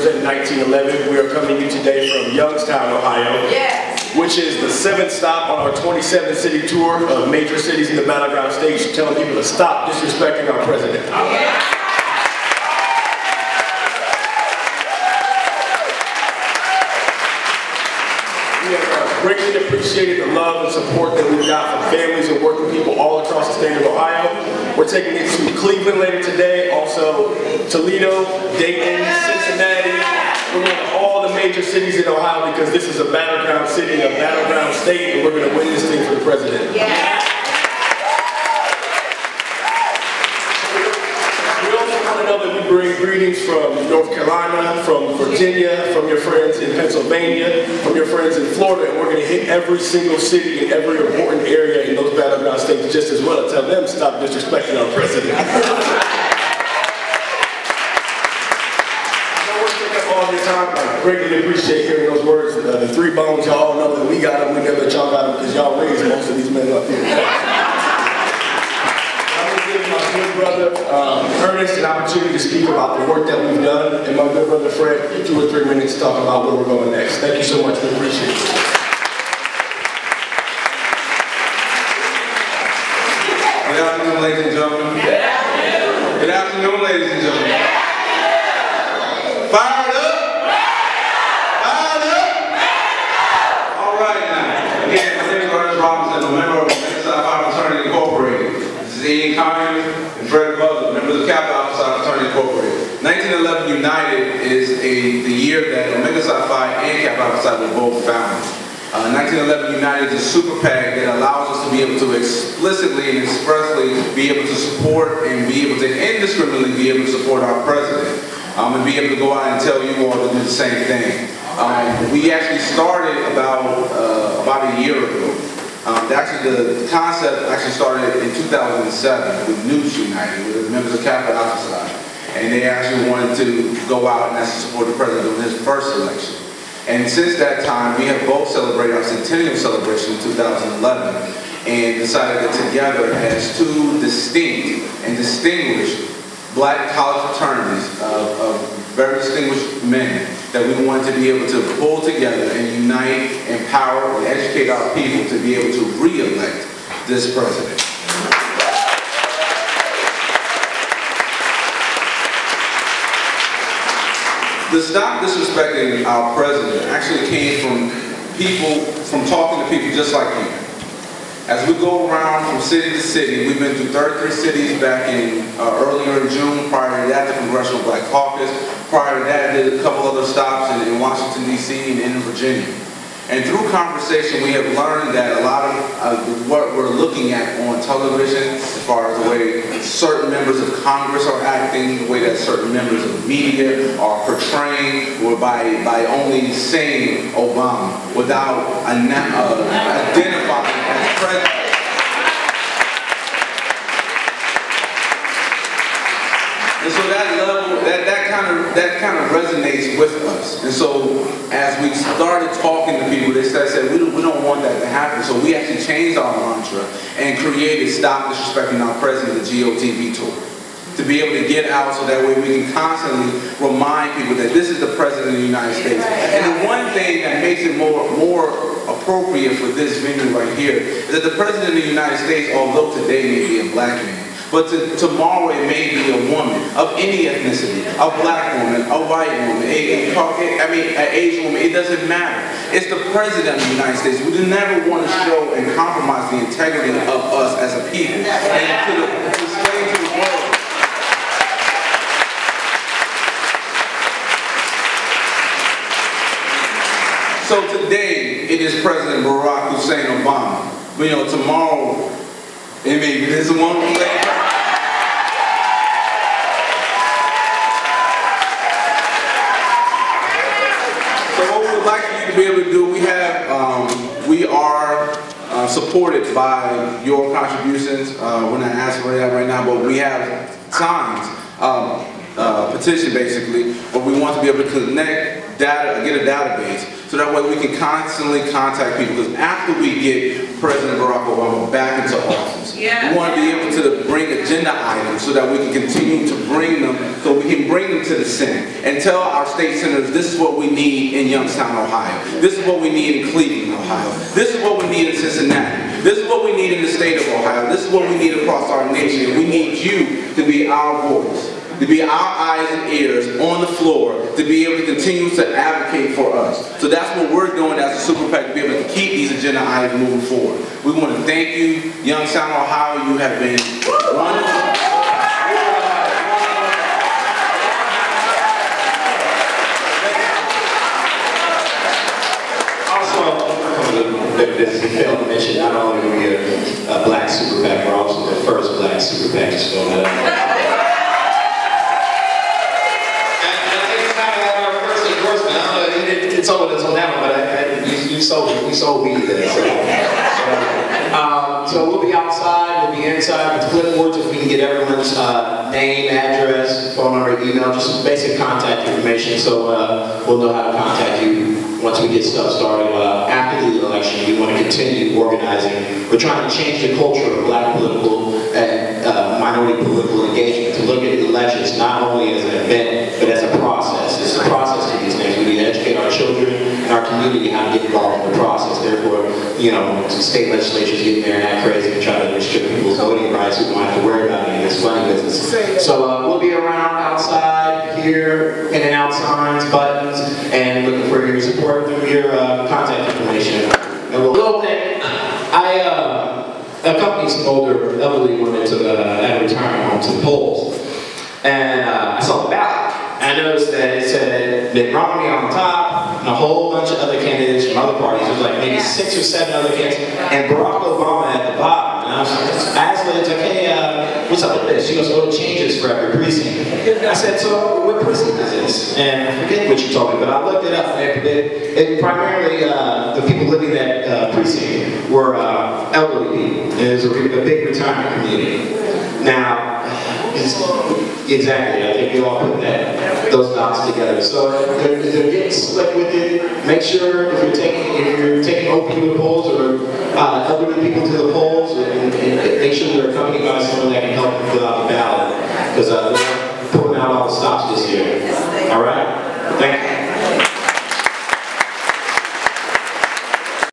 represent 1911. We are coming to you today from Youngstown, Ohio, which is the 7th stop on our 27-city tour of major cities in the battleground states, telling people to stop disrespecting our president. We have greatly appreciated the love and support that we've got from families and working people all across the state of Ohio. We're taking it to Cleveland later today, also Toledo, Dayton, Cincinnati. We're going to all the major cities in Ohio because this is a battleground city, a battleground state, and we're going to win this thing for the president. Bring greetings from North Carolina, from Virginia, from your friends in Pennsylvania, from your friends in Florida, and we're going to hit every single city in every important area in those battleground states just as well and tell them to stop disrespecting our president. I want to take up all your time. I greatly appreciate hearing those words. The three bones, y'all know that we got them, we know that y'all got them because y'all raised most of these men up here. My good brother Ernest an opportunity to speak about the work that we've done, and my good brother Fred 2 or 3 minutes to talk about where we're going next. Thank you so much. We appreciate it. Good afternoon, ladies and gentlemen. Good afternoon, ladies and gentlemen. Fired up? Fired up? All right now. Again, my name is Ernest Robinson, a member of the Minnesota Fraternity Incorporated. Ian Conyers and Fred Butler, members of Kappa Alpha Psi Fraternity Incorporated. 1911 United is the year that Omega Psi Phi and Kappa Alpha Psi were both founded. 1911 United is a super PAC that allows us to be able to explicitly and expressly be able to support and be able to indiscriminately be able to support our president. And be able to go out and tell you all to do the same thing. We actually started about a year ago. The concept actually started in 2007 with News United, with members of Kappa Alpha Psi, and they actually wanted to go out and actually support the president in his first election. And since that time, we have both celebrated our centennial celebration in 2011 and decided that together as 2 distinct and distinguished black college fraternities of very distinguished men, that we wanted to be able to pull together and unite, empower, and educate our people to be able to re-elect this president. The stop disrespecting our president actually came from people, from talking to people just like you. As we go around from city to city, we've been through 33 cities back in earlier in June. Prior to that, the Congressional Black Caucus. Prior to that, I did a couple other stops in Washington, D.C. and in Virginia. And through conversation, we have learned that a lot of what we're looking at on television, as far as the way certain members of Congress are acting, the way that certain members of the media are portraying, or by only saying Obama without identifying as president. And so that kind of resonates with us. And so as we started talking to people, they said we don't want that to happen. So we actually changed our mantra and created Stop Disrespecting Our President, the GOTV tour, to be able to get out so that way we can constantly remind people that this is the President of the United States. And the one thing that makes it more appropriate for this venue right here is that the President of the United States, although today may be a black man, but tomorrow it may be a woman of any ethnicity, a black woman, a white woman, an Asian woman, it doesn't matter. It's the President of the United States. We do never want to show and compromise the integrity of us as a people. And to explain to the world. So today, it is President Barack Hussein Obama. But, you know, tomorrow, it may be this one lady. Be able to do, we are supported by your contributions. We're not asking for that right now, but we have signs, petition basically, but we want to be able to connect data, get a database so that way we can constantly contact people. Because after we get President Barack Obama back into office, we want to be able to bring agenda items so that we can continue to bring them, so we can bring them to the Senate and tell our state senators, this is what we need in Youngstown, Ohio. This is what we need in Cleveland, Ohio. This is what we need in Cincinnati. This is what we need in the state of Ohio. This is what we need across our nation. And we need you to be our voice, to be our eyes and ears on the floor, to be able to continue to advocate for us. So that's what we're doing as a Super PAC, to be able to keep these agenda items moving forward. We want to thank you, Youngstown, Ohio. You have been wonderful. This failed to mention, not only are we a black Super PAC, we're also the first black Super PAC. So, and I think it's kind of like our first endorsement. I don't know, it's over this on that one, but we sold weed there. So we'll be outside, we'll be inside with clipboards if we can get everyone's name, address, phone number, email, just basic contact information, so we'll know how to contact you once we get stuff started. After the election, we want to continue organizing. We're trying to change the culture of black political and minority political engagement to look at elections not only as an event, but as a process. It's a process to these things. We need to educate our children and our community how to get involved in the process. Therefore, you know, state legislatures get in there and act crazy and try to restrict people's voting rights. We won't have to worry about any of this funny business. So we'll be around outside, here, in and out signs, buttons, and looking for your support through your contact information. And little thing, I accompanied some older elderly women to at a retirement home to the polls, and I saw the ballot. I noticed that it said Mitt Romney on the top, and a whole bunch of other candidates from other parties. There was like maybe 6 or 7 other candidates, and Barack Obama at the bottom. And I asked her, it's like, hey, what's up with this? She goes, oh, it changes for every precinct. I said, so what precinct is this? And I forget what you told me, but I looked it up. It primarily, the people living in that precinct were elderly people. It was a big retirement community. Now, exactly, I think we all put those dots together. So they're getting slick with it. Make sure if you're taking old people to the polls or elderly people to the polls, and make sure they're accompanied by someone that can help them fill out the ballot. Because